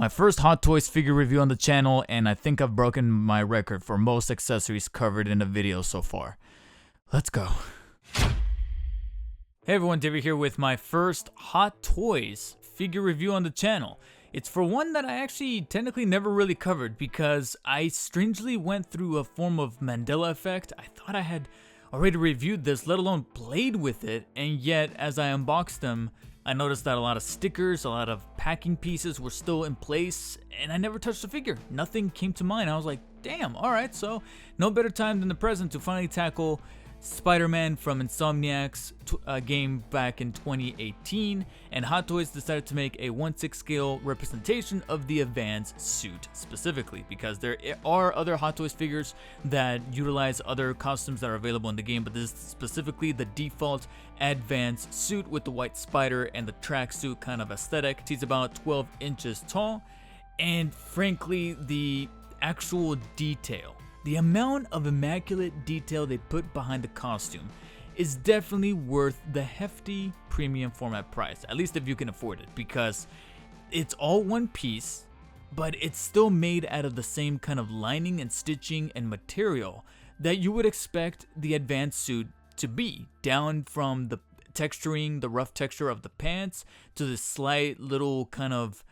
My first Hot Toys figure review on the channel, and I think I've broken my record for most accessories covered in a video so far. Let's go. Hey everyone, David here with my first Hot Toys figure review on the channel. It's for one that I actually technically never really covered because I strangely went through a form of Mandela effect. I thought I had already reviewed this, let alone played with it, and yet as I unboxed them, I noticed that a lot of stickers, a lot of packing pieces were still in place, and I never touched the figure. Nothing came to mind. I was like, damn, alright, so no better time than the present to finally tackle Spider-Man from Insomniac's game back in 2018, and Hot Toys decided to make a 1/6 scale representation of the Advance suit specifically, because there are other Hot Toys figures that utilize other costumes that are available in the game, but this is specifically the default Advance suit with the white spider and the tracksuit kind of aesthetic. He's about 12 inches tall, and frankly, the actual detail, the amount of immaculate detail they put behind the costume is definitely worth the hefty premium format price, at least if you can afford it, because it's all one piece, but it's still made out of the same kind of lining and stitching and material that you would expect the Advanced suit to be, down from the texturing, the rough texture of the pants, to the slight little kind of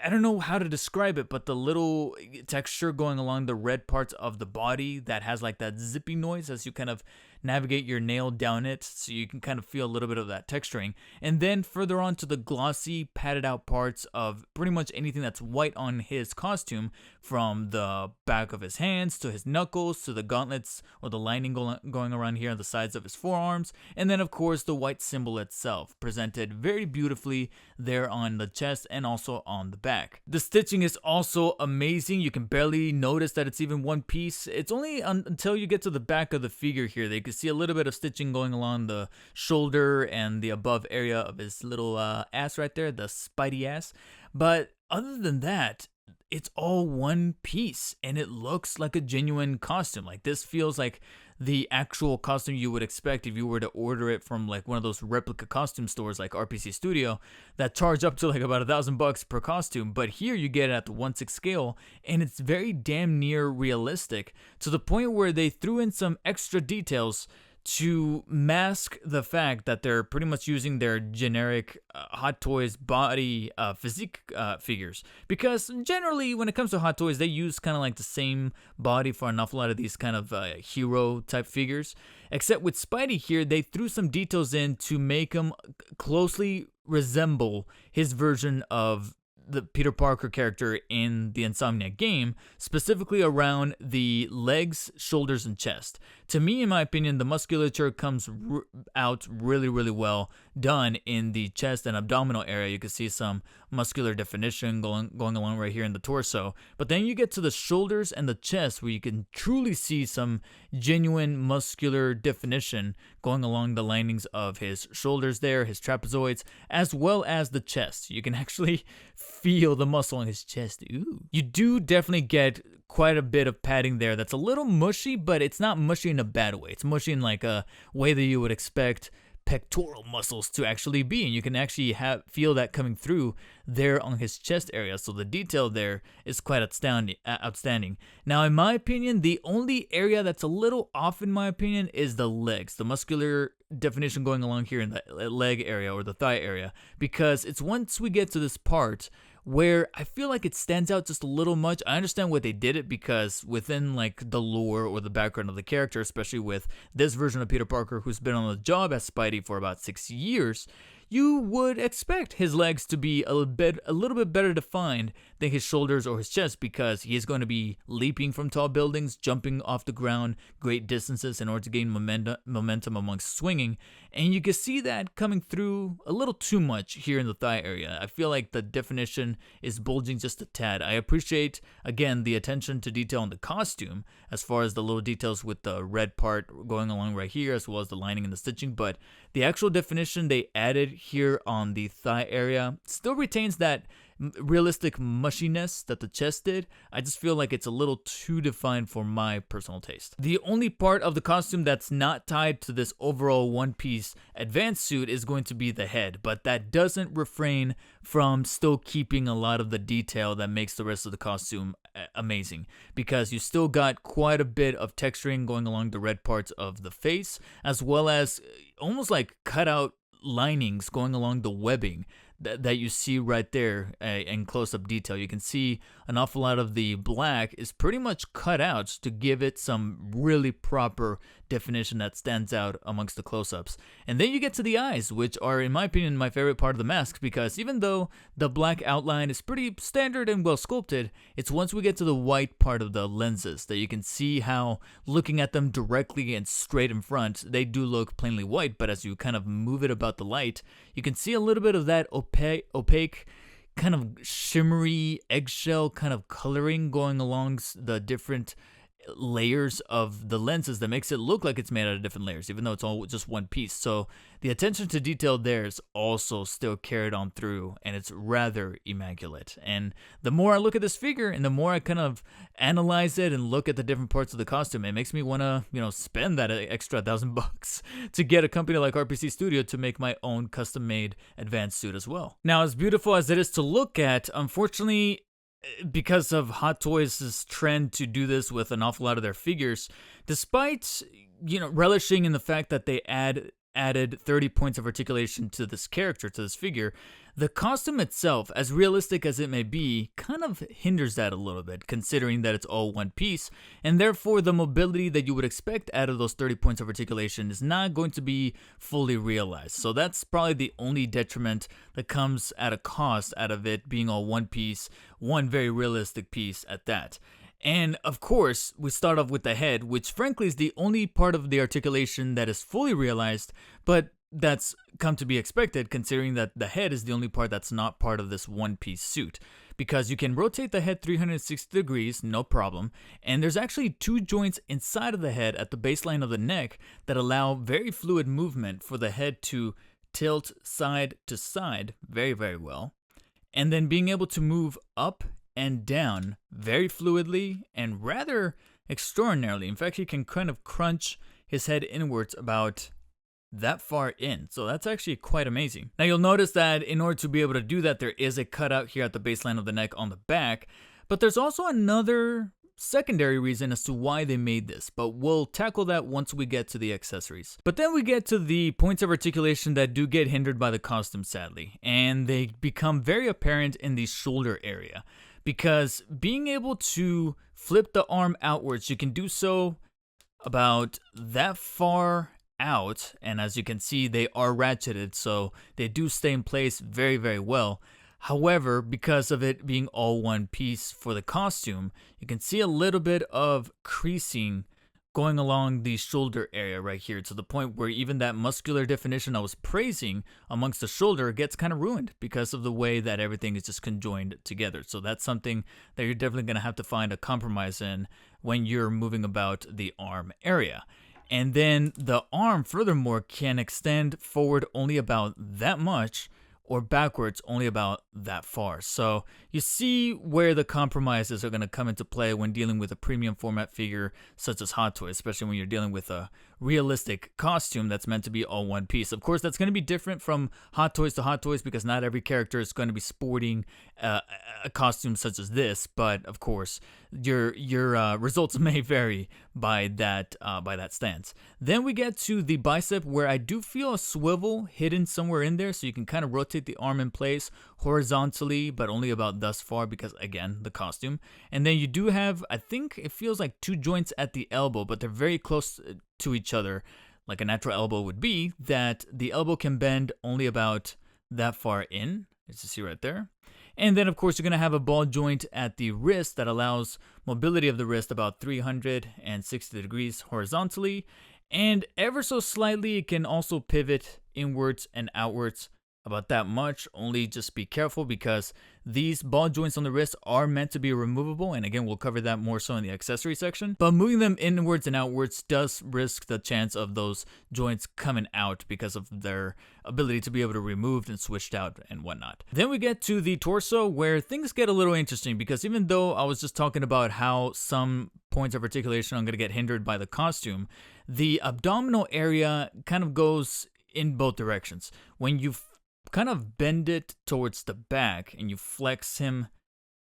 I don't know how to describe it, but the little texture going along the red parts of the body that has like that zippy noise as you kind of navigate your nail down it, so you can kind of feel a little bit of that texturing. And then further on to the glossy, padded out parts of pretty much anything that's white on his costume, from the back of his hands to his knuckles to the gauntlets or the lining going around here on the sides of his forearms, and then of course the white symbol itself, presented very beautifully there on the chest and also on the back. The stitching is also amazing. You can barely notice that it's even one piece. It's only until you get to the back of the figure here that you can see a little bit of stitching going along the shoulder and the above area of his little ass right there, the Spidey ass. But other than that, it's all one piece, and it looks like a genuine costume. Like, this feels like the actual costume you would expect if you were to order it from like one of those replica costume stores like RPC Studio that charge up to like about $1,000 per costume. But here you get it at the 1/6 scale, and it's very damn near realistic, to the point where they threw in some extra details to mask the fact that they're pretty much using their generic Hot Toys body physique figures. Because generally, when it comes to Hot Toys, they use kind of like the same body for an awful lot of these kind of hero type figures. Except with Spidey here, they threw some details in to make him closely resemble his version of the Peter Parker character in the Insomniac game, specifically around the legs, shoulders, and chest. To me, in my opinion, the musculature comes out really well done in the chest and abdominal area. You can see some muscular definition going along right here in the torso. But then you get to the shoulders and the chest, where you can truly see some genuine muscular definition going along the linings of his shoulders there, his trapezoids, as well as the chest. You can actually feel the muscle in his chest. Ooh. You do definitely get quite a bit of padding there that's a little mushy, but it's not mushy in a bad way. It's mushy in like a way that you would expect pectoral muscles to actually be, and you can actually feel that coming through there on his chest area. So the detail there is quite outstanding. Now, in my opinion, the only area that's a little off, in my opinion, is the legs, the muscular definition going along here in the leg area or the thigh area, because it's once we get to this part where I feel like it stands out just a little much. I understand why they did it, because within like the lore or the background of the character, especially with this version of Peter Parker who's been on the job as Spidey for about 6 years, you would expect his legs to be a little bit better defined than his shoulders or his chest, because he is going to be leaping from tall buildings, jumping off the ground great distances in order to gain momentum amongst swinging, and you can see that coming through a little too much here in the thigh area. I feel like the definition is bulging just a tad. I appreciate, again, the attention to detail in the costume, as far as the little details with the red part going along right here, as well as the lining and the stitching, but the actual definition they added here on the thigh area still retains that realistic mushiness that the chest did, I just feel like it's a little too defined for my personal taste. The only part of the costume that's not tied to this overall One Piece advanced suit is going to be the head, but that doesn't refrain from still keeping a lot of the detail that makes the rest of the costume amazing, because you still got quite a bit of texturing going along the red parts of the face, as well as almost like cutout linings going along the webbing that you see right there in close-up detail. You can see an awful lot of the black is pretty much cut out to give it some really proper definition that stands out amongst the close-ups. And then you get to the eyes, which are, in my opinion, my favorite part of the mask, because even though the black outline is pretty standard and well sculpted, it's once we get to the white part of the lenses that you can see how, looking at them directly and straight in front, they do look plainly white, but as you kind of move it about the light, you can see a little bit of that opaque kind of shimmery eggshell kind of coloring going along the different layers of the lenses that makes it look like it's made out of different layers, even though it's all just one piece. So the attention to detail there is also still carried on through, and it's rather immaculate. And the more I look at this figure and the more I kind of analyze it and look at the different parts of the costume, it makes me want to, spend that extra $1,000 to get a company like RPC Studio to make my own custom-made advanced suit as well. Now, as beautiful as it is to look at, unfortunately, because of Hot Toys' trend to do this with an awful lot of their figures, despite, relishing in the fact that they added 30 points of articulation to this character, to this figure, the costume itself, as realistic as it may be, kind of hinders that a little bit, considering that it's all one piece, and therefore the mobility that you would expect out of those 30 points of articulation is not going to be fully realized. So that's probably the only detriment that comes at a cost out of it being all one piece, one very realistic piece at that. And of course, we start off with the head, which frankly is the only part of the articulation that is fully realized, but that's come to be expected considering that the head is the only part that's not part of this one-piece suit, because you can rotate the head 360 degrees, no problem, and there's actually two joints inside of the head at the baseline of the neck that allow very fluid movement for the head to tilt side to side very, very well, and then being able to move up and down very fluidly and rather extraordinarily. In fact, he can kind of crunch his head inwards about that far in, so that's actually quite amazing. Now you'll notice that in order to be able to do that, there is a cutout here at the baseline of the neck on the back, but there's also another secondary reason as to why they made this, but we'll tackle that once we get to the accessories. But then we get to the points of articulation that do get hindered by the costume, sadly, and they become very apparent in the shoulder area, because being able to flip the arm outwards, you can do so about that far out, and as you can see, they are ratcheted, so they do stay in place very, very well. However, because of it being all one piece for the costume, you can see a little bit of creasing going along the shoulder area right here, to the point where even that muscular definition I was praising amongst the shoulder gets kind of ruined because of the way that everything is just conjoined together. So that's something that you're definitely going to have to find a compromise in when you're moving about the arm area. And then the arm, furthermore, can extend forward only about that much, or backwards only about that far. So you see where the compromises are going to come into play when dealing with a premium format figure such as Hot Toys, especially when you're dealing with a realistic costume that's meant to be all one piece. Of course, that's going to be different from Hot Toys to Hot Toys, because not every character is going to be sporting a costume such as this, but of course your results may vary by that stance. Then we get to the bicep, where I do feel a swivel hidden somewhere in there, so you can kind of rotate the arm in place horizontally, but only about thus far because, again, the costume. And then you do have, I think it feels like two joints at the elbow, but they're very close to each other, like a natural elbow would be, that the elbow can bend only about that far in, as you see right there. And then, of course, you're going to have a ball joint at the wrist that allows mobility of the wrist about 360 degrees horizontally, and ever so slightly it can also pivot inwards and outwards about that much. Only just be careful because these ball joints on the wrist are meant to be removable, and again we'll cover that more so in the accessory section, but moving them inwards and outwards does risk the chance of those joints coming out because of their ability to be able to removed and switched out and whatnot. Then we get to the torso, where things get a little interesting, because even though I was just talking about how some points of articulation are going to get hindered by the costume, the abdominal area kind of goes in both directions. When you kind of bend it towards the back and you flex him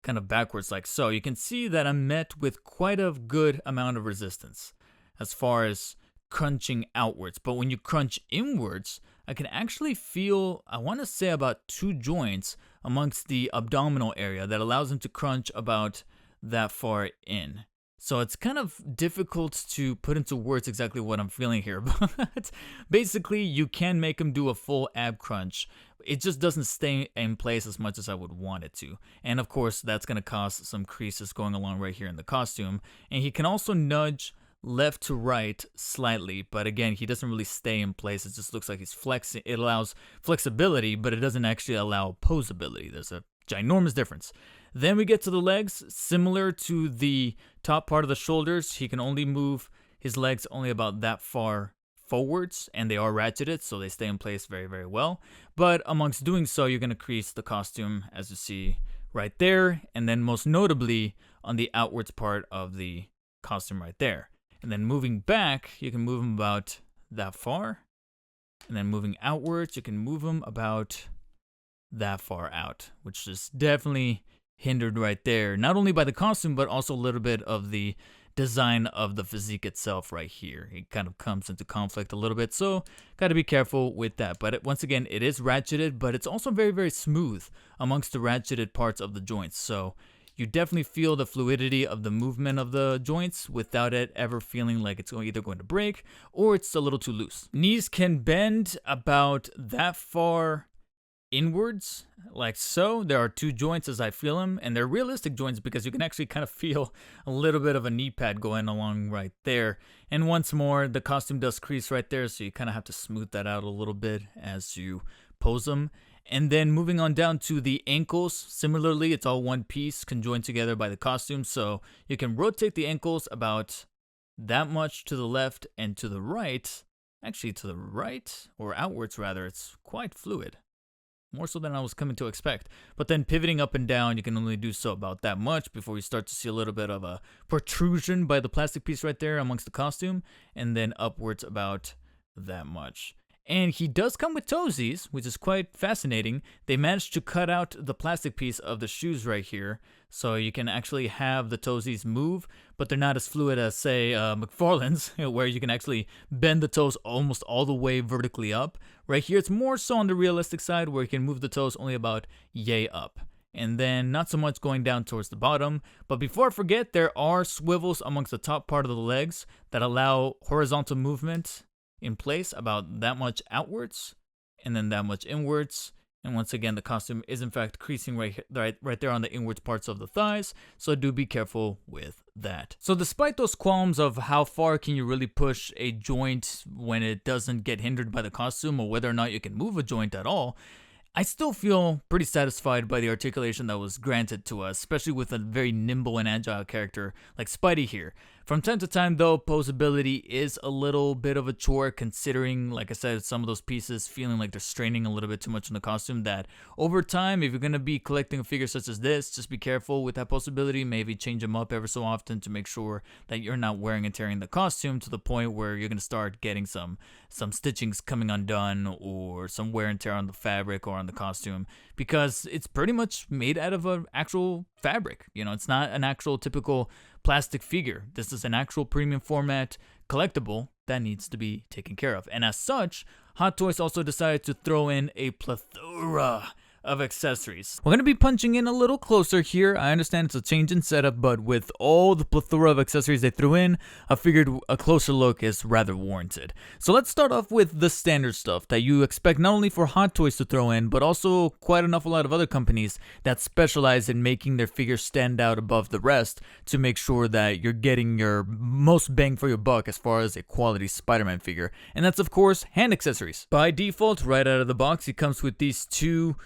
kind of backwards like so, you can see that I'm met with quite a good amount of resistance as far as crunching outwards. But when you crunch inwards, I can actually feel, I want to say, about 2 joints amongst the abdominal area that allows him to crunch about that far in. So it's kind of difficult to put into words exactly what I'm feeling here, but basically you can make him do a full ab crunch. It just doesn't stay in place as much as I would want it to. And of course, that's going to cause some creases going along right here in the costume. And he can also nudge left to right slightly, but again, he doesn't really stay in place. It just looks like he's flexing. It allows flexibility, but it doesn't actually allow posability. There's a ginormous difference. Then we get to the legs. Similar to the top part of the shoulders, he can only move his legs only about that far forwards, and they are ratcheted, so they stay in place very, very well. But amongst doing so, you're going to crease the costume, as you see right there, and then most notably on the outwards part of the costume right there. And then moving back, you can move him about that far, and then moving outwards, you can move him about that far out, which is definitely hindered right there, not only by the costume, but also a little bit of the design of the physique itself right here. It kind of comes into conflict a little bit, so got to be careful with that. But once again, it is ratcheted, but it's also very, very smooth amongst the ratcheted parts of the joints. So you definitely feel the fluidity of the movement of the joints without it ever feeling like it's either going to break or it's a little too loose. Knees can bend about that far inwards like so. There are 2 joints as I feel them, and they're realistic joints because you can actually kind of feel a little bit of a knee pad going along right there. And once more, the costume does crease right there, so you kind of have to smooth that out a little bit as you pose them. And then moving on down to the ankles, similarly, it's all one piece conjoined together by the costume, so you can rotate the ankles about that much to the left and to the right. Actually, to the right, or outwards rather, it's quite fluid. More so than I was coming to expect. But then pivoting up and down, you can only do so about that much before you start to see a little bit of a protrusion by the plastic piece right there amongst the costume, and then upwards about that much. And he does come with toesies, which is quite fascinating. They managed to cut out the plastic piece of the shoes right here, so you can actually have the toesies move, but they're not as fluid as, say, McFarlane's, where you can actually bend the toes almost all the way vertically up. Right here, it's more so on the realistic side, where you can move the toes only about yay up. And then not so much going down towards the bottom. But before I forget, there are swivels amongst the top part of the legs that allow horizontal movement in place about that much outwards and then that much inwards. And once again, the costume is in fact creasing right there on the inwards parts of the thighs, so do be careful with that. So despite those qualms of how far can you really push a joint when it doesn't get hindered by the costume, or whether or not you can move a joint at all, I still feel pretty satisfied by the articulation that was granted to us, especially with a very nimble and agile character like Spidey here. From time to time, though, posability is a little bit of a chore, considering, like I said, some of those pieces feeling like they're straining a little bit too much on the costume, that over time, if you're going to be collecting a figure such as this, just be careful with that posability. Maybe change them up ever so often to make sure that you're not wearing and tearing the costume to the point where you're going to start getting some stitchings coming undone, or some wear and tear on the fabric or on the costume, because it's pretty much made out of an actual fabric. You know, it's not an actual typical plastic figure. This is an actual premium format collectible that needs to be taken care of. And as such, Hot Toys also decided to throw in a plethora of accessories. We're going to be punching in a little closer here. I understand it's a change in setup, but with all the plethora of accessories they threw in, I figured a closer look is rather warranted. So let's start off with the standard stuff that you expect not only for Hot Toys to throw in, but also quite an awful lot of other companies that specialize in making their figures stand out above the rest to make sure that you're getting your most bang for your buck as far as a quality Spider-Man figure. And that's of course hand accessories. By default, right out of the box, it comes with these two,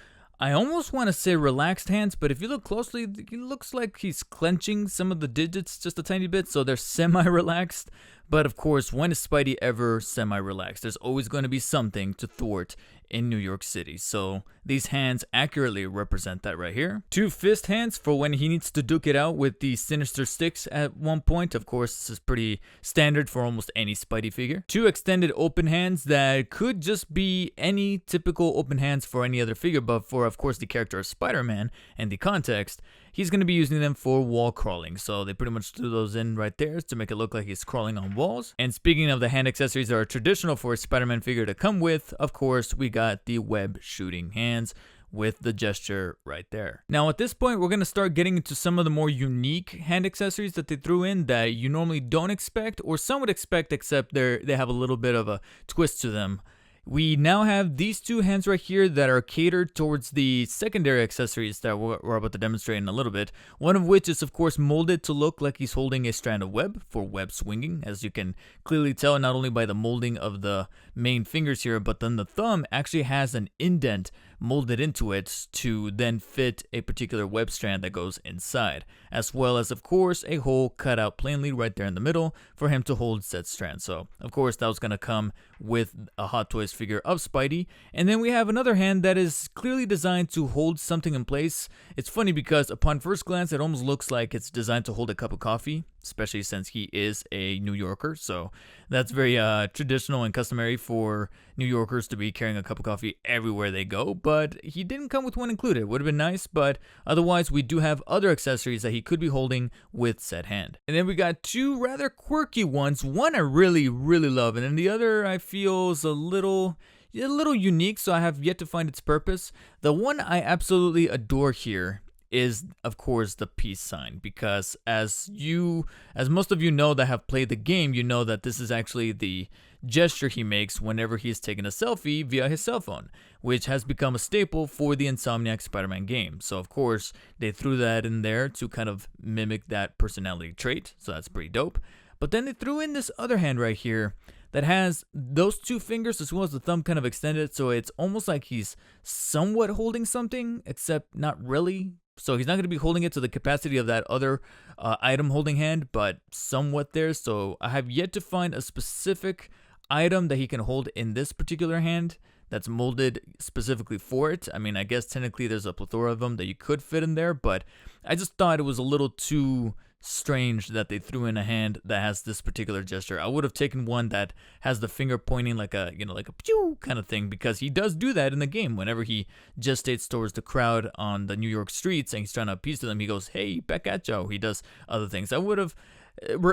I almost want to say relaxed hands, but if you look closely, it looks like he's clenching some of the digits just a tiny bit, so they're semi-relaxed. But of course, when is Spidey ever semi-relaxed? There's always going to be something to thwart in New York City. So these hands accurately represent that right here. Two fist hands for when he needs to duke it out with the sinister sticks at one point. Of course, this is pretty standard for almost any Spidey figure. Two extended open hands that could just be any typical open hands for any other figure, but for of course the character of Spider-Man and the context, he's going to be using them for wall crawling. So they pretty much threw those in right there to make it look like he's crawling on walls. And speaking of the hand accessories that are traditional for a Spider-Man figure to come with, of course, we got the web shooting hands with the gesture right there. Now at this point, we're going to start getting into some of the more unique hand accessories that they threw in that you normally don't expect, or some would expect, except they have a little bit of a twist to them. We now have these two hands right here that are catered towards the secondary accessories that we're about to demonstrate in a little bit. One of which is of course molded to look like he's holding a strand of web for web swinging, as you can clearly tell not only by the molding of the main fingers here, but then the thumb actually has an indent molded into it to then fit a particular web strand that goes inside, as well as of course a hole cut out plainly right there in the middle for him to hold said strand. So of course that was going to come with a Hot Toys figure of Spidey. And then we have another hand that is clearly designed to hold something in place. It's funny because upon first glance it almost looks like it's designed to hold a cup of coffee, especially since he is a New Yorker. So that's very traditional and customary for New Yorkers to be carrying a cup of coffee everywhere they go, but he didn't come with one included. Would have been nice, but otherwise we do have other accessories that he could be holding with said hand. And then we got two rather quirky ones. One I really love, and then the other I feel is a little unique, so I have yet to find its purpose. The one I absolutely adore here is of course the peace sign, because as most of you know that have played the game, you know that this is actually the gesture he makes whenever he's taking a selfie via his cell phone, which has become a staple for the Insomniac Spider-Man game. So of course they threw that in there to kind of mimic that personality trait, so that's pretty dope. But then they threw in this other hand right here that has those two fingers as well as the thumb kind of extended, so it's almost like he's somewhat holding something, except not really. So he's not going to be holding it to the capacity of that other item holding hand, but somewhat there. So I have yet to find a specific item that he can hold in this particular hand that's molded specifically for it. I mean, I guess technically there's a plethora of them that you could fit in there, but I just thought it was a little too strange that they threw in a hand that has this particular gesture. I would have taken one that has the finger pointing like a, like a pew kind of thing, because he does do that in the game. Whenever he gestates towards the crowd on the New York streets and he's trying to appease to them, he goes, "Hey, back at you." He does other things. I would have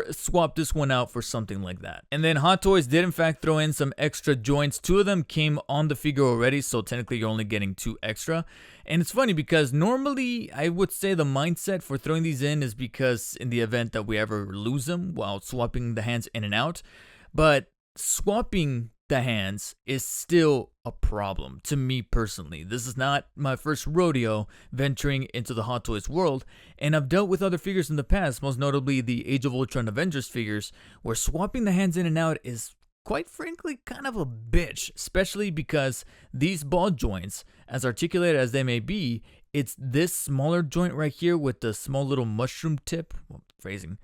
swap this one out for something like that. And then Hot Toys did in fact throw in some extra joints. Two of them came on the figure already, so technically you're only getting two extra. And it's funny because normally I would say the mindset for throwing these in is because in the event that we ever lose them while swapping the hands in and out, but swapping the hands is still a problem to me personally. This is not my first rodeo venturing into the Hot Toys world, and I've dealt with other figures in the past, most notably the Age of Ultron Avengers figures, where swapping the hands in and out is quite frankly kind of a bitch, especially because these ball joints, as articulated as they may be, it's this smaller joint right here with the small little mushroom tip. Well, phrasing.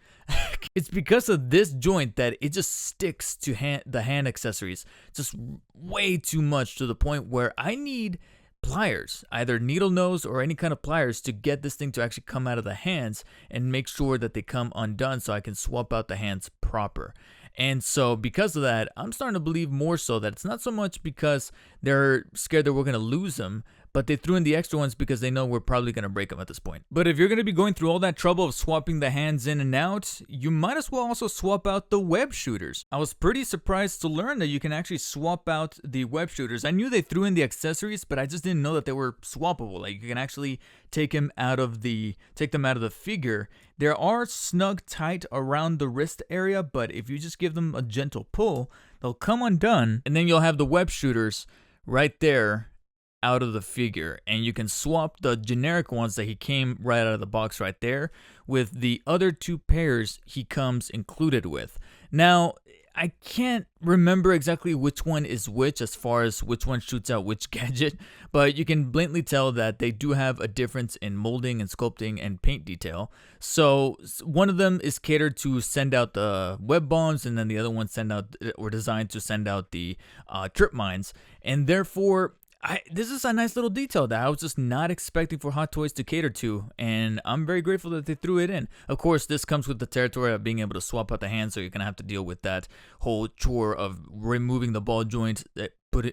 It's because of this joint that it just sticks to the hand accessories just way too much, to the point where I need pliers, either needle nose or any kind of pliers, to get this thing to actually come out of the hands and make sure that they come undone so I can swap out the hands proper. And so because of that, I'm starting to believe more so that it's not so much because they're scared that we're going to lose them, but they threw in the extra ones because they know we're probably going to break them at this point. But if you're going to be going through all that trouble of swapping the hands in and out, you might as well also swap out the web shooters. I was pretty surprised to learn that you can actually swap out the web shooters. I knew they threw in the accessories, but I just didn't know that they were swappable. Like, you can actually take them out of the figure. There are snug tight around the wrist area, but if you just give them a gentle pull, they'll come undone, and then you'll have the web shooters right there out of the figure, and you can swap the generic ones that he came right out of the box right there with the other two pairs he comes included with. Now, I can't remember exactly which one is which as far as which one shoots out which gadget, but you can blatantly tell that they do have a difference in molding and sculpting and paint detail. So one of them is catered to send out the web bombs, and then the other one designed to send out the trip mines, and therefore this is a nice little detail that I was just not expecting for Hot Toys to cater to, and I'm very grateful that they threw it in. Of course, this comes with the territory of being able to swap out the hands, so you're going to have to deal with that whole chore of removing the ball joint,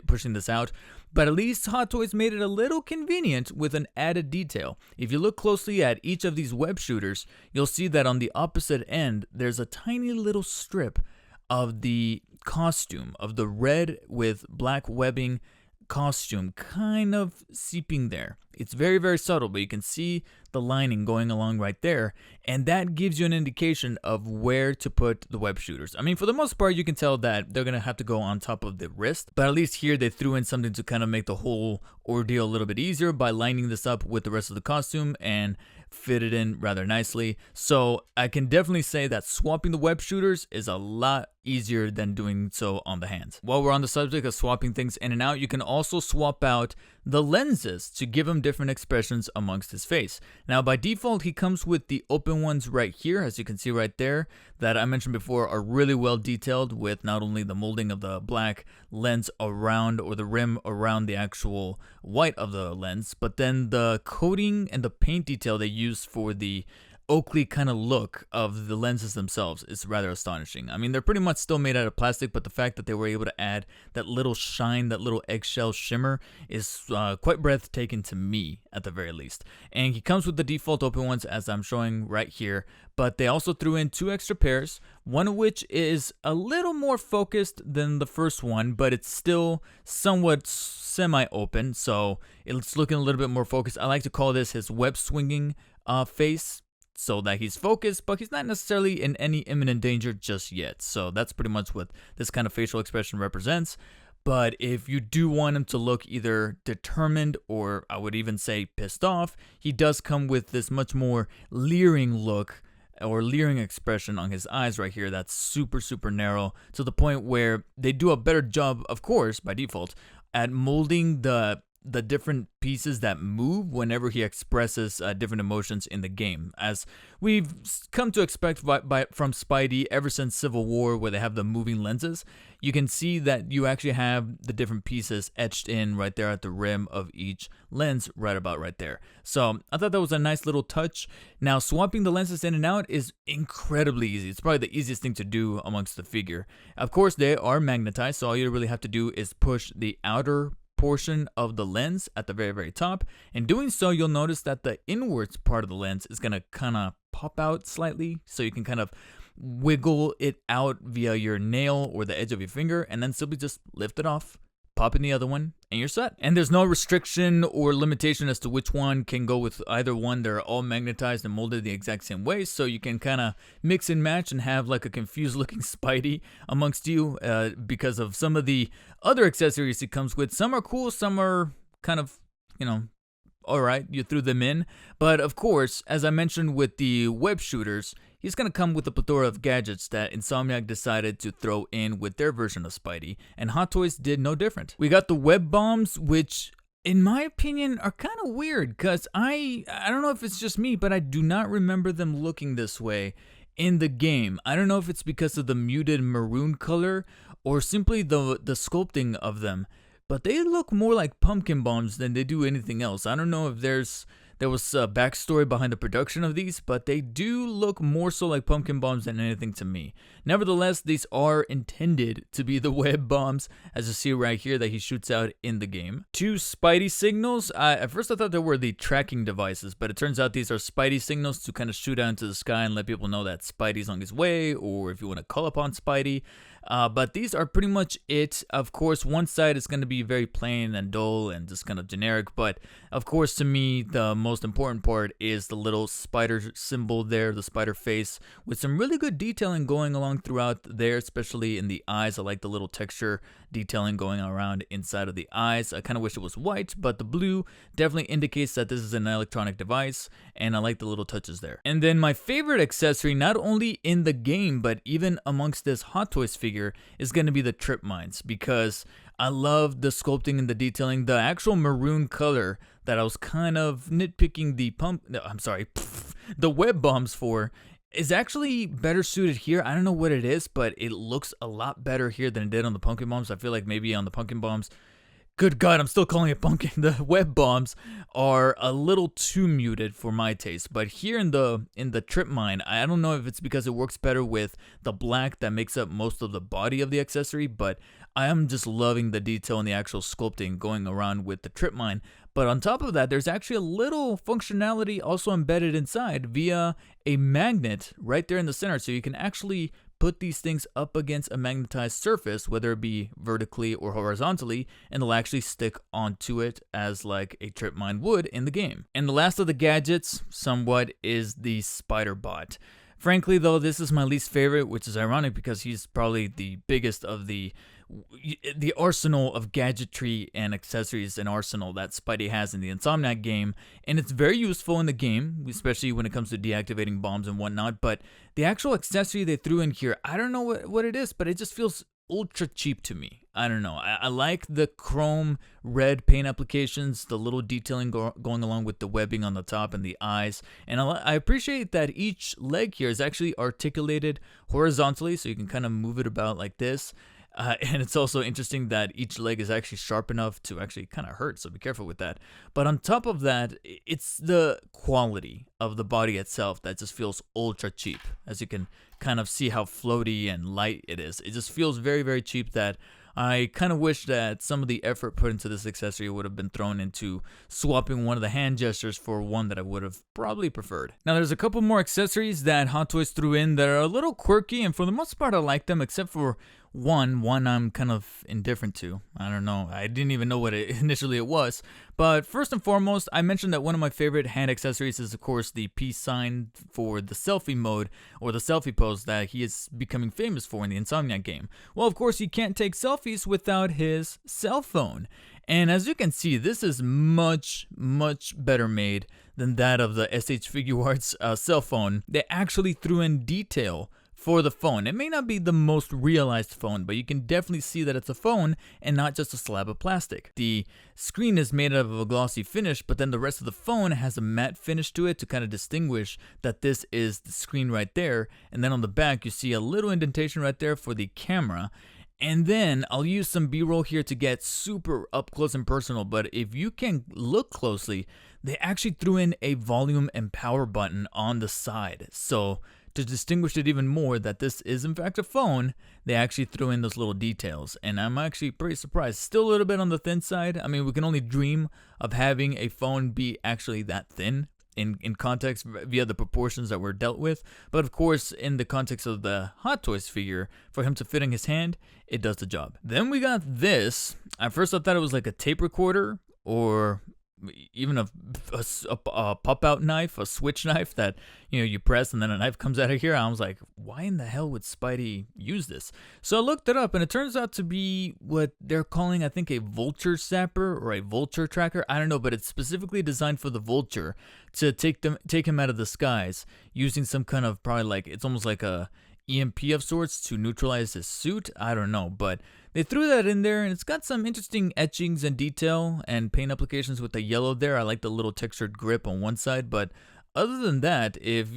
pushing this out. But at least Hot Toys made it a little convenient with an added detail. If you look closely at each of these web shooters, you'll see that on the opposite end, there's a tiny little strip of the costume, of the red with black webbing costume kind of seeping there. It's very, very subtle, but you can see the lining going along right there, and that gives you an indication of where to put the web shooters. I mean, for the most part, you can tell that they're going to have to go on top of the wrist, but at least here they threw in something to kind of make the whole ordeal a little bit easier by lining this up with the rest of the costume and fit it in rather nicely. So I can definitely say that swapping the web shooters is a lot easier than doing so on the hands. While we're on the subject of swapping things in and out, you can also swap out the lenses to give him different expressions amongst his face. Now, by default, he comes with the open ones right here, as you can see right there, that I mentioned before are really well detailed with not only the molding of the black lens around, or the rim around the actual white of the lens, but then the coating and the paint detail they use for the Oakley kind of look of the lenses themselves is rather astonishing. I mean, they're pretty much still made out of plastic, but the fact that they were able to add that little shine, that little eggshell shimmer is quite breathtaking to me at the very least. And he comes with the default open ones as I'm showing right here, but they also threw in two extra pairs, one of which is a little more focused than the first one, but it's still somewhat semi-open, so it's looking a little bit more focused. I like to call this his web swinging face, so that he's focused, but he's not necessarily in any imminent danger just yet. So that's pretty much what this kind of facial expression represents. But if you do want him to look either determined, or I would even say pissed off, he does come with this much more leering look or leering expression on his eyes right here that's super, super narrow, to the point where they do a better job, of course, by default, at molding the different pieces that move whenever he expresses different emotions in the game, as we've come to expect from Spidey ever since Civil War, where they have the moving lenses. You can see that you actually have the different pieces etched in right there at the rim of each lens, right about right there. So I thought that was a nice little touch. Now, swapping the lenses in and out is incredibly easy. It's probably the easiest thing to do amongst the figure. Of course, they are magnetized, so all you really have to do is push the outer portion of the lens at the very, very top. In doing so, you'll notice that the inwards part of the lens is going to kind of pop out slightly, so you can kind of wiggle it out via your nail or the edge of your finger, and then simply just lift it off, pop in the other one, and you're set. And there's no restriction or limitation as to which one can go with either one. They're all magnetized and molded the exact same way, so you can kind of mix and match and have like a confused looking Spidey amongst you because of some of the other accessories it comes with. Some are cool, some are kind of, alright, you threw them in. But of course, as I mentioned with the web shooters, he's going to come with a plethora of gadgets that Insomniac decided to throw in with their version of Spidey, and Hot Toys did no different. We got the web bombs, which in my opinion are kind of weird, because I don't know if it's just me, but I do not remember them looking this way in the game. I don't know if it's because of the muted maroon color or simply the sculpting of them, but they look more like pumpkin bombs than they do anything else. I don't know if there's there was a backstory behind the production of these, but they do look more so like pumpkin bombs than anything to me. Nevertheless, these are intended to be the web bombs, as you see right here that he shoots out in the game. 2 Spidey signals. At first I thought they were the tracking devices, but it turns out these are Spidey signals to kind of shoot out into the sky and let people know that Spidey's on his way, or if you want to call upon Spidey. But these are pretty much it. Of course, one side is going to be very plain and dull and just kind of generic, but of course to me the most important part is the little spider symbol there, the spider face, with some really good detailing going along throughout there, especially in the eyes. I like the little texture detailing going around inside of the eyes. I kind of wish it was white, but the blue definitely indicates that this is an electronic device, and I like the little touches there. And then my favorite accessory, not only in the game but even amongst this Hot Toys figure, is going to be the trip mines, because I love the sculpting and the detailing. The actual maroon color that I was kind of nitpicking the web bombs for is actually better suited here. I don't know what it is, but it looks a lot better here than it did on the pumpkin bombs. I feel like maybe on the pumpkin bombs, good God, I'm still calling it pumpkin. The web bombs are a little too muted for my taste. But here in the trip mine, I don't know if it's because it works better with the black that makes up most of the body of the accessory, but I am just loving the detail and the actual sculpting going around with the trip mine. But on top of that, there's actually a little functionality also embedded inside via a magnet right there in the center. So you can actually put these things up against a magnetized surface, whether it be vertically or horizontally, and they'll actually stick onto it as like a trip mine would in the game. And the last of the gadgets, somewhat, is the spider bot. Frankly though, this is my least favorite, which is ironic because he's probably the biggest of the arsenal of gadgetry and accessories and arsenal that Spidey has in the Insomniac game, and it's very useful in the game, especially when it comes to deactivating bombs and whatnot. But the actual accessory they threw in here, I don't know what it is, but it just feels ultra cheap to me. I don't know. I like the chrome red paint applications, the little detailing going along with the webbing on the top and the eyes, and I appreciate that each leg here is actually articulated horizontally, so you can kind of move it about like this. And it's also interesting that each leg is actually sharp enough to actually kind of hurt, so be careful with that. But on top of that, it's the quality of the body itself that just feels ultra cheap. As you can kind of see how floaty and light it is. It just feels very, very cheap that I kind of wish that some of the effort put into this accessory would have been thrown into swapping one of the hand gestures for one that I would have probably preferred. Now there's a couple more accessories that Hot Toys threw in that are a little quirky, and for the most part I like them, except for one I'm kind of indifferent to. I don't know. I didn't even know what initially it was. But first and foremost, I mentioned that one of my favorite hand accessories is, of course, the peace sign for the selfie mode, or the selfie pose that he is becoming famous for in the Insomniac game. Well, of course, you can't take selfies without his cell phone. And as you can see, this is much, much better made than that of the SH Figuarts cell phone. They actually threw in detail for the phone. It may not be the most realized phone, but you can definitely see that it's a phone and not just a slab of plastic. The screen is made out of a glossy finish, but then the rest of the phone has a matte finish to it to kind of distinguish that this is the screen right there. And then on the back, you see a little indentation right there for the camera. And then I'll use some B-roll here to get super up close and personal, but if you can look closely, they actually threw in a volume and power button on the side. So to distinguish it even more that this is in fact a phone, they actually threw in those little details, and I'm actually pretty surprised. Still a little bit on the thin side. I mean, we can only dream of having a phone be actually that thin in context via the proportions that were dealt with, but of course in the context of the Hot Toys figure, for him to fit in his hand, it does the job. Then we got this. At first I thought it was like a tape recorder, or even a pop-out knife, a switch knife that, you know, you press and then a knife comes out of here. I was like, why in the hell would Spidey use this? So I looked it up, and it turns out to be what they're calling, I think, a vulture zapper or a vulture tracker. I don't know, but it's specifically designed for the vulture to take him out of the skies using some kind of, probably like, it's almost like a EMP of sorts to neutralize his suit. I don't know, but they threw that in there, and it's got some interesting etchings and detail and paint applications with the yellow there. I like the little textured grip on one side, but other than that, if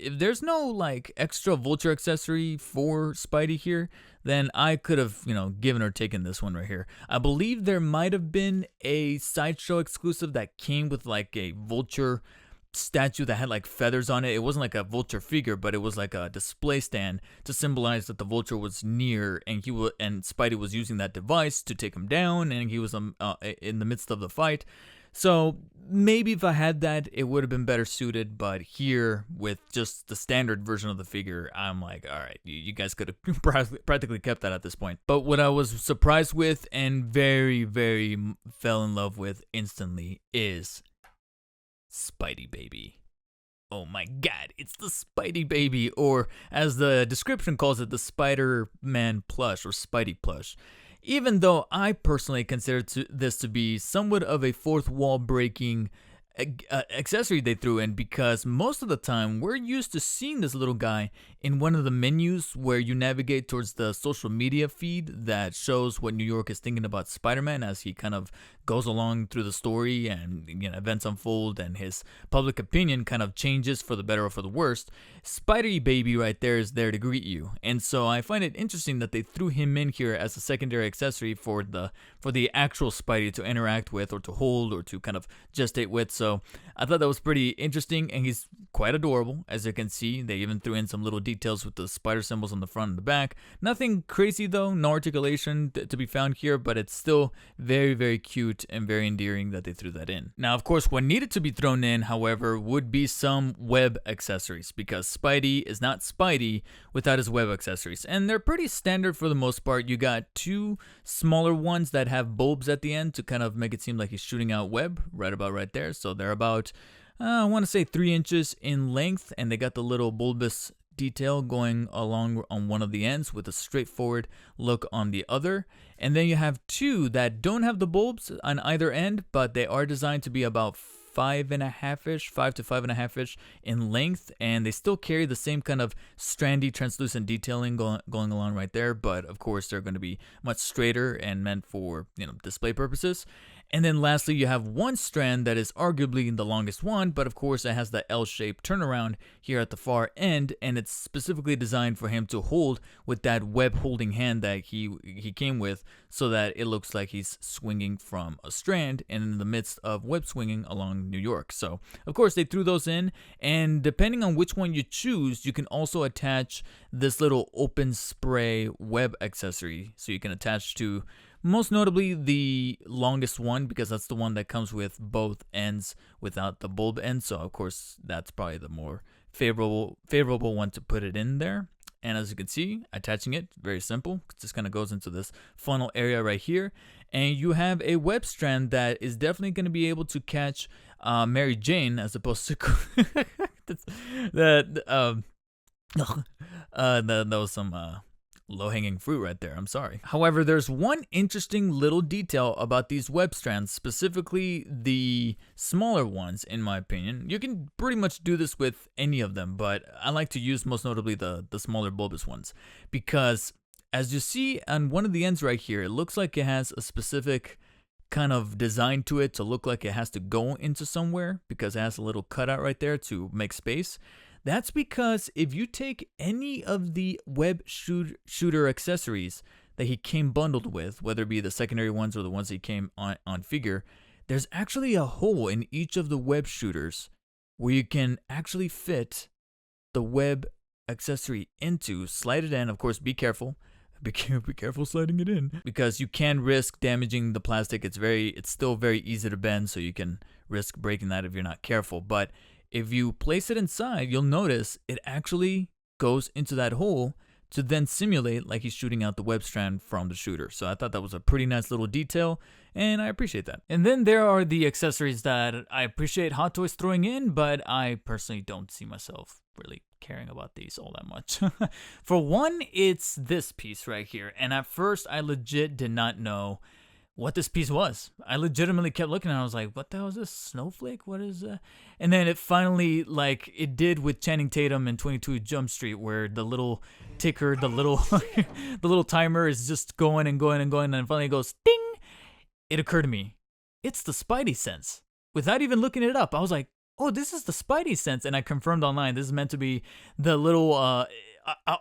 there's no like extra vulture accessory for Spidey here, then I could have, given or taken this one right here. I believe there might have been a Sideshow exclusive that came with like a vulture statue that had like feathers on it. It wasn't like a vulture figure, but it was like a display stand to symbolize that the vulture was near, and and Spidey was using that device to take him down, and he was in the midst of the fight. So maybe if I had that, it would have been better suited. But here, with just the standard version of the figure, I'm like, all right, you guys could have practically kept that at this point. But what I was surprised with and very, very fell in love with instantly is Spidey Baby. Oh my god, it's the Spidey Baby, or as the description calls it, the Spider-Man plush or Spidey plush. Even though I personally consider this to be somewhat of a fourth wall breaking accessory they threw in, because most of the time we're used to seeing this little guy in one of the menus where you navigate towards the social media feed that shows what New York is thinking about Spider-Man as he kind of goes along through the story, and events unfold and his public opinion kind of changes for the better or for the worst. Spidey Baby right there is there to greet you, and so I find it interesting that they threw him in here as a secondary accessory for the actual Spidey to interact with, or to hold, or to kind of gestate with. So I thought that was pretty interesting, and he's quite adorable, as you can see. They even threw in some little details with the spider symbols on the front and the back. Nothing crazy though, no articulation to be found here, but it's still very, very cute and very endearing that they threw that in. Now, of course, what needed to be thrown in, however, would be some web accessories, because Spidey is not Spidey without his web accessories, and they're pretty standard for the most part. You got two smaller ones that have bulbs at the end to kind of make it seem like he's shooting out web right about right there. So they're about, I want to say 3 inches in length, and they got the little bulbous detail going along on one of the ends with a straightforward look on the other. And then you have two that don't have the bulbs on either end, but they are designed to be about 5.5-ish, 5 to 5.5-ish in length, and they still carry the same kind of strandy, translucent detailing going along right there. But of course, they're going to be much straighter and meant for display purposes. And then lastly, you have one strand that is arguably the longest one, but of course it has the L-shaped turnaround here at the far end, and it's specifically designed for him to hold with that web holding hand that he came with, so that it looks like he's swinging from a strand and in the midst of web swinging along New York. So of course they threw those in, and depending on which one you choose, you can also attach this little open spray web accessory, so you can attach to most notably the longest one, because that's the one that comes with both ends without the bulb end. So of course that's probably the more favorable one to put it in there. And as you can see, attaching it, very simple. It just kind of goes into this funnel area right here. And you have a web strand that is definitely going to be able to catch Mary Jane, as opposed to that was some low-hanging fruit right there. I'm sorry. However, there's one interesting little detail about these web strands, specifically the smaller ones, in my opinion. You can pretty much do this with any of them, but I like to use most notably the smaller bulbous ones, because as you see on one of the ends right here, it looks like it has a specific kind of design to it to look like it has to go into somewhere, because it has a little cutout right there to make space. That's because if you take any of the web shooter accessories that he came bundled with, whether it be the secondary ones or the ones he came on figure, there's actually a hole in each of the web shooters where you can actually fit the web accessory into, slide it in. Of course, be careful. Be careful sliding it in, because you can risk damaging the plastic. It's still very easy to bend, so you can risk breaking that if you're not careful. But if you place it inside, you'll notice it actually goes into that hole to then simulate like he's shooting out the web strand from the shooter. So I thought that was a pretty nice little detail, and I appreciate that. And then there are the accessories that I appreciate Hot Toys throwing in, but I personally don't see myself really caring about these all that much. For one, it's this piece right here, and at first I legit did not know what this piece was. I legitimately kept looking at it. I was like, what the hell is this? Snowflake? What is that? And then it finally, like it did with Channing Tatum in 22 Jump Street, where the little ticker, the little the little timer is just going and going and going, and finally it goes ding. It occurred to me, it's the Spidey sense. Without even looking it up, I was like, oh, this is the Spidey sense. And I confirmed online, this is meant to be the little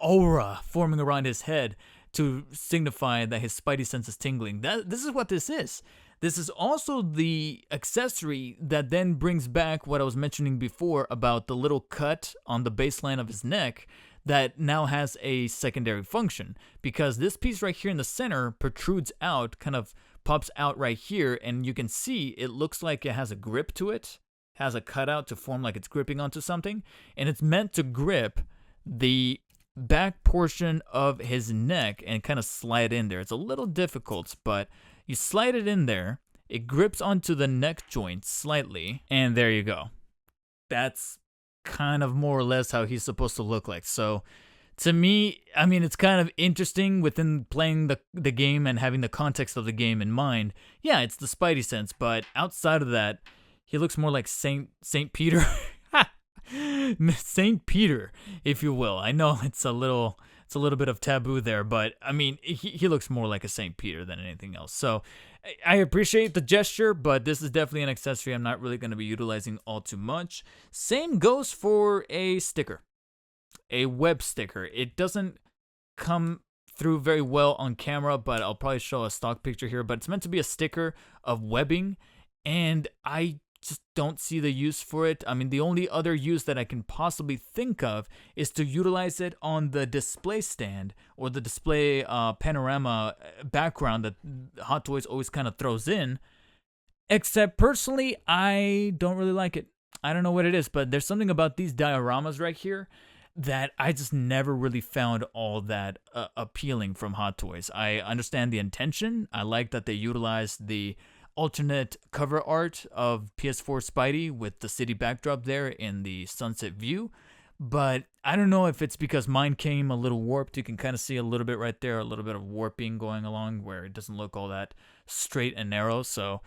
aura forming around his head to signify that his spidey sense is tingling. This is what this is. This is also the accessory that then brings back what I was mentioning before about the little cut on the baseline of his neck that now has a secondary function, because this piece right here in the center protrudes out, kind of pops out right here, and you can see it looks like it has a grip to it, has a cutout to form like it's gripping onto something, and it's meant to grip the back portion of his neck and kind of slide in there. It's a little difficult, but you slide it in there, it grips onto the neck joint slightly, and there you go. That's kind of more or less how he's supposed to look like. So to me, I mean, it's kind of interesting within playing the game and having the context of the game in mind. Yeah, it's the spidey sense, but outside of that, he looks more like Saint Peter. Saint Peter, if you will. I know it's a little bit of taboo there, but I mean, he looks more like a Saint Peter than anything else. So I appreciate the gesture, but this is definitely an accessory I'm not really going to be utilizing all too much. Same goes for a sticker, a web sticker. It doesn't come through very well on camera, but I'll probably show a stock picture here, but it's meant to be a sticker of webbing, and I just don't see the use for it. I mean, the only other use that I can possibly think of is to utilize it on the display stand or the display panorama background that Hot Toys always kind of throws in. Except personally, I don't really like it. I don't know what it is, but there's something about these dioramas right here that I just never really found all that appealing from Hot Toys. I understand the intention. I like that they utilized the alternate cover art of PS4 Spidey with the city backdrop there in the sunset view, but I don't know if it's because mine came a little warped. You can kind of see a little bit right there, a little bit of warping going along where it doesn't look all that straight and narrow. So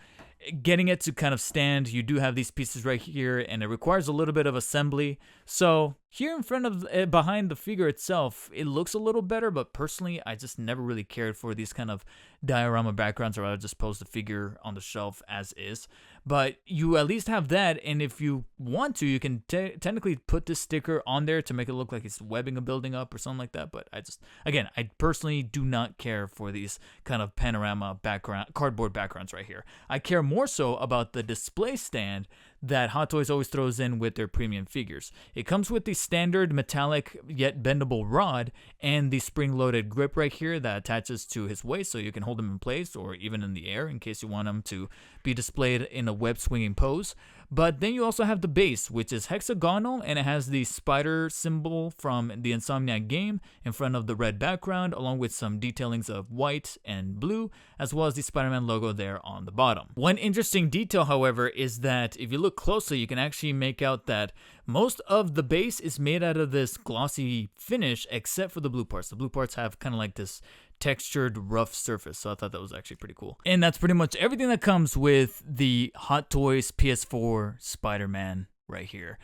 getting it to kind of stand, you do have these pieces right here, and it requires a little bit of assembly. So here in front of, behind the figure itself, it looks a little better, but personally, I just never really cared for these kind of diorama backgrounds, or I would just pose the figure on the shelf as is. But you at least have that, and if you want to, you can technically put this sticker on there to make it look like it's webbing a building up or something like that. But I personally do not care for these kind of panorama background, cardboard backgrounds right here. I care more so about the display stand that Hot Toys always throws in with their premium figures. It comes with the standard metallic yet bendable rod and the spring-loaded grip right here that attaches to his waist so you can hold him in place or even in the air in case you want him to be displayed in a web-swinging pose. But then you also have the base, which is hexagonal, and it has the spider symbol from the Insomniac game in front of the red background, along with some detailings of white and blue, as well as the Spider-Man logo there on the bottom. One interesting detail, however, is that if you look closely, you can actually make out that most of the base is made out of this glossy finish, except for the blue parts. The blue parts have kind of like this textured rough surface, so I thought that was actually pretty cool. And that's pretty much everything that comes with the Hot Toys PS4 Spider-Man right here.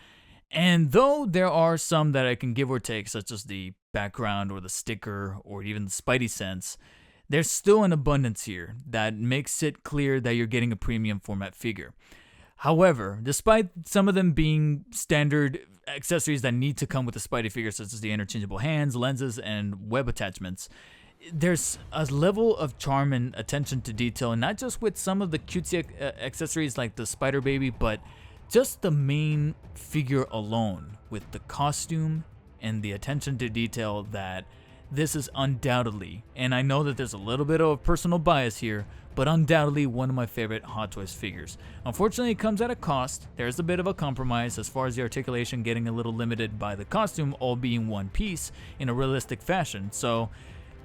And though there are some that I can give or take, such as the background or the sticker or even the Spidey sense, there's still an abundance here that makes it clear that you're getting a premium format figure. However, despite some of them being standard accessories that need to come with the Spidey figure, such as the interchangeable hands, lenses, and web attachments, there's a level of charm and attention to detail, not just with some of the cutesy accessories like the Spider Baby, but just the main figure alone with the costume and the attention to detail that this is undoubtedly, and I know that there's a little bit of a personal bias here, but undoubtedly one of my favorite Hot Toys figures. Unfortunately, it comes at a cost. There's a bit of a compromise as far as the articulation getting a little limited by the costume all being one piece in a realistic fashion. So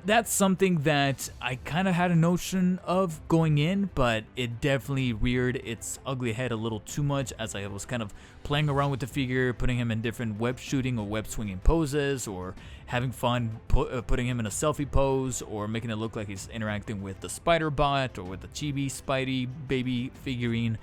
that's something that I kind of had a notion of going in, but it definitely reared its ugly head a little too much as I was kind of playing around with the figure, putting him in different web shooting or web swinging poses, or having fun putting him in a selfie pose, or making it look like he's interacting with the Spider Bot or with the Chibi Spidey Baby figurine.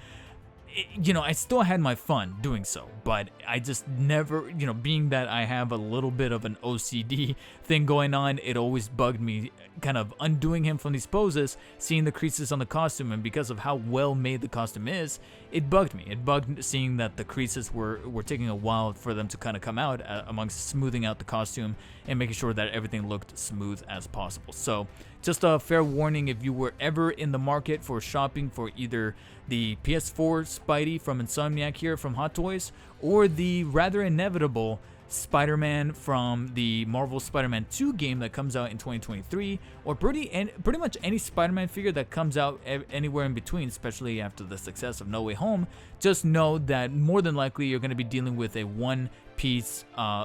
I still had my fun doing so, but I just never, being that I have a little bit of an OCD thing going on, it always bugged me kind of undoing him from these poses, seeing the creases on the costume, and because of how well made the costume is, it bugged me. It bugged seeing that the creases were taking a while for them to kind of come out amongst smoothing out the costume and making sure that everything looked smooth as possible. So just a fair warning, if you were ever in the market for shopping for either the PS4 Spidey from Insomniac here from Hot Toys, or the rather inevitable Spider-Man from the Marvel Spider-Man 2 game that comes out in 2023, or pretty much any Spider-Man figure that comes out anywhere in between, especially after the success of No Way Home, just know that more than likely you're going to be dealing with a one-piece,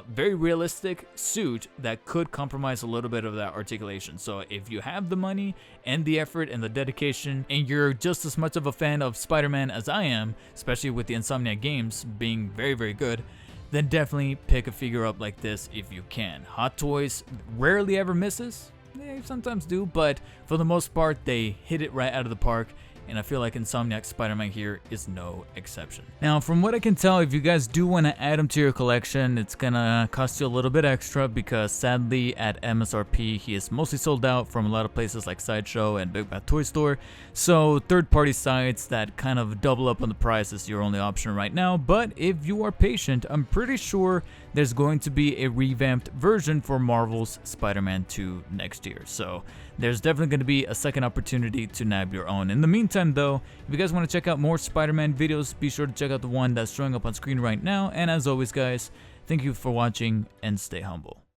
very realistic suit that could compromise a little bit of that articulation. So if you have the money and the effort and the dedication, and you're just as much of a fan of Spider-Man as I am, especially with the Insomniac games being very, very good, then definitely pick a figure up like this if you can. Hot Toys rarely ever misses. They sometimes do, but for the most part, they hit it right out of the park, and I feel like Insomniac Spider-Man here is no exception. Now, from what I can tell, if you guys do want to add him to your collection, it's gonna cost you a little bit extra, because sadly at MSRP he is mostly sold out from a lot of places like Sideshow and Big Bad Toy Store, so third-party sites that kind of double up on the price is your only option right now. But if you are patient, I'm pretty sure there's going to be a revamped version for Marvel's Spider-Man 2 next year, so there's definitely going to be a second opportunity to nab your own. In the meantime though, if you guys want to check out more Spider-Man videos, be sure to check out the one that's showing up on screen right now, and as always guys, thank you for watching and stay humble.